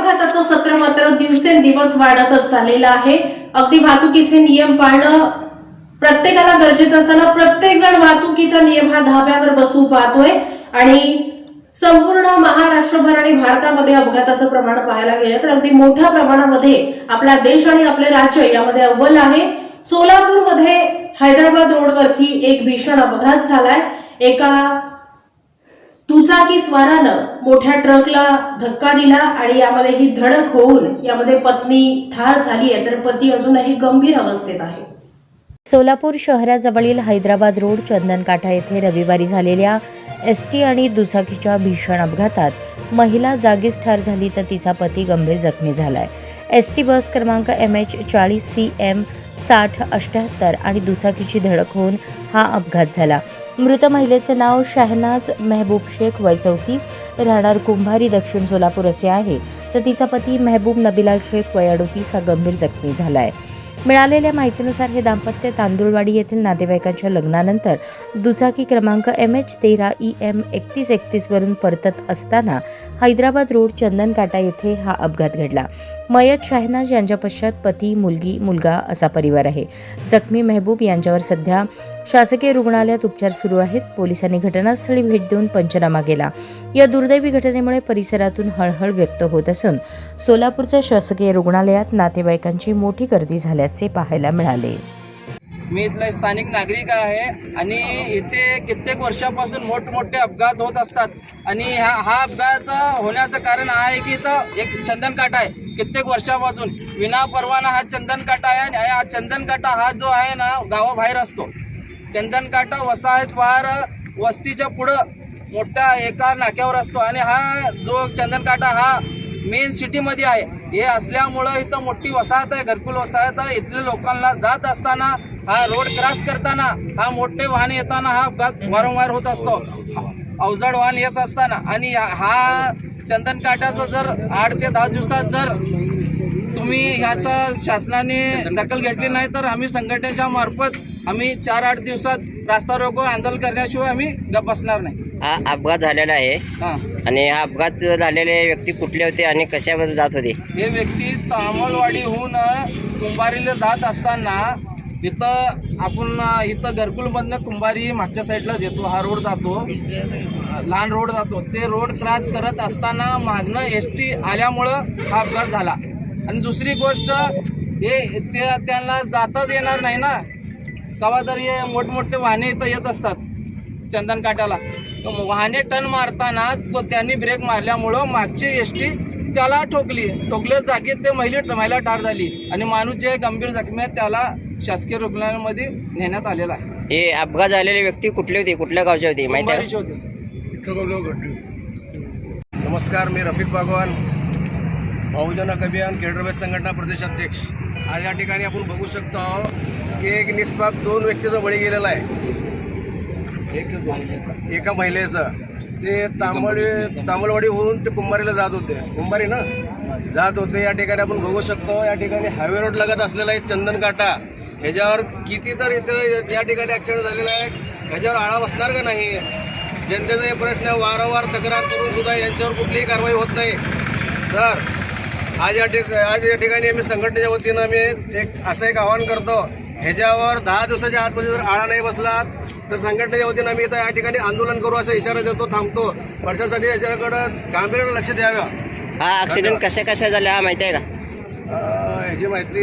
अपघाताचं सत्र मात्र दिवसेंदिवस वाढतच चाललेलं आहे। अगदी वाहतुकीचे नियम पाळणं प्रत्येकाला गरजेचं असताना प्रत्येक जण वाहतुकीचा नियम हा धाब्यावर बसवू पाहतोय आणि संपूर्ण महाराष्ट्रभर आणि भारतामध्ये अपघाताचं प्रमाण पाहायला गेलं तर अगदी मोठ्या प्रमाणामध्ये आपला देश आणि आपले राज्य यामध्ये अव्वल आहे। सोलापूरमध्ये हैदराबाद रोडवरती एक भीषण अपघात झालाय। एका दुचाकी स्वारानं मोठ्या ट्रकला धक्का दिला आणि यामध्ये ही धडक होऊन यामध्ये पत्नी ठार झाली आहे तर पती अजूनही गंभीर अवस्थेत आहे। सोलापूर शहराजवळील हैदराबाद रोड चंदनकाठा येथे रविवारी झालेल्या एसटी आणि दुचाकीच्या भीषण अपघातात महिला जागीच ठार झाली तर तिचा पती गंभीर जखमी झालाय। एसटी बस क्रमांक MH40 CM 6078 आणि दुचाकीची धडक होऊन हा अपघात झाला। मृत महिलेचे नाव शहनाज मेहबूब शेख वय 34 राहणार कुंभारी दक्षिण सोलापूर असे आहे तर तिचा पती मेहबूब नबिला शेख वय 38 हा गंभीर जखमी झालाय। मिळालेल्या माहितीनुसार हे दाम्पत्य तांदुळवाडी येथील नातेवाईकांच्या लग्नानंतर दुचाकी क्रमांक MH13 EM 3131 वरून परतत असताना हैदराबाद रोड चंदनकाटा येथे हा अपघात घडला। मयत शहनाज यांच्या पश्चात पती, मुलगी, मुलगा असा परिवार आहे। जखमी मेहबूब यांच्यावर सध्या शासकीय रुग्णालयात उपचार सुरू आहेत। पोलिसांनी घटनास्थळी भेट देऊन पंचनामा केला। या दुर्दैवी घटनेमुळे परिसरातून हळहळ व्यक्त होत असून सोलापूरच्या शासकीय रुग्णालयात नातेवाईकांची मोठी गर्दी झाल्याचे पाहायला मिळाले। मी इथला स्थानिक नागरिक आहे आणि इथे कित्येक वर्षापासून मोठमोठे अपघात होत असतात आणि हा अपघात होण्याचं कारण आहे की इथं एक चंदनकाठा आहे। कित्येक वर्षापासून विना परवाना हा चंदनकाठा आहे आणि हा चंदनकाठा हा जो आहे ना गावाबाहेर असतो। चंदनकाठा वसाहतवार वस्तीच्या पुढं मोठ्या एका नाक्यावर असतो आणि हा जो चंदनकाठा हा मेन सिटीमध्ये आहे। हे असल्यामुळं इथं मोठी वसाहत आहे, घरकुल वसाहत आहे। इथल्या लोकांना जात असताना हा रोड क्रॉस करताना हा मोठे वाहन येताना हा अपघात वारंवार होत असतो। अवजड वाहन येत असताना आणि हा चंदनकाठाचा जर 8 ते 10 दिवसात जर तुम्ही ह्याचा शासनाने दखल घेतली नाही तर आम्ही संघटनेच्या मार्फत आम्ही 4-8 दिवसात रास्ता रोको आंदोलन करण्याशिवाय आम्ही गप्प बसणार नाही। हा अपघात झालेला आहे आणि हा अपघात झालेले व्यक्ती कुठले होते आणि कशावर जात होते? हे व्यक्ती तामलवाडीहून कुंभारीला जात असताना इथं घरकुलमधनं कुंभारी मागच्या साईडला देतो, हा रोड जातो, लहान रोड जातो। ते रोड क्रॉस करत असताना मागणं ST आल्यामुळं हा अपघात झाला। आणि दुसरी गोष्ट हे त्यांना जाताच येणार नाही ना, कवा तर हे मोठमोठे वाहने इथं येत असतात चंदनकाठाला। वाहने टर्न मारताना तो त्यांनी ब्रेक मारल्यामुळं मागची ST त्याला ठोकल्या जागेत ते महिला ठार झाली आणि माणूस जे गंभीर जखमी आहे त्याला शासकीय रुग्णालयामध्ये नेण्यात आलेला आहे। हे अपघात झालेले व्यक्ती कुठले होते, कुठल्या गावचे होते माहिती आहे? नमस्कार, मी रफिक बागवान, बहुजन अभियान केडरबेस संघटना प्रदेशाध्यक्ष। आज या ठिकाणी आपण बघू शकतो की एक निष्पाप 2 व्यक्तीचा बळी गेलेला आहे। एका महिलेचं ते तामलवाडीहून ते कुंभारीला जात होते, कुंभारी ना जात होते। या ठिकाणी आपण बघू शकतो या ठिकाणी हायवे रोड लगत असलेला आहे चंदनकाठा। ह्याच्यावर किती तर इथं या ठिकाणी ॲक्सिडेंट झालेला आहे, ह्याच्यावर आळा बसणार का नाही? जनतेचा हे प्रश्न वारंवार तक्रार करून सुद्धा यांच्यावर कुठलीही कारवाई होत नाही। तर आज या ठिकाणी आम्ही संघटनेच्या वतीनं आम्ही असं एक आवाहन करतो, ह्याच्यावर 10 दिवसाच्या आतमध्ये जर आळा नाही बसला तर संघटनेच्या वतीनं आम्ही इथं या ठिकाणी आंदोलन करू असा इशारा देतो, थांबतो। प्रशासनाने याच्याकडं गांभीर्यानं लक्ष द्यावं। हा ऍक्सिडेंट कशा झाला हा माहिती आहे का? ह्याची माहिती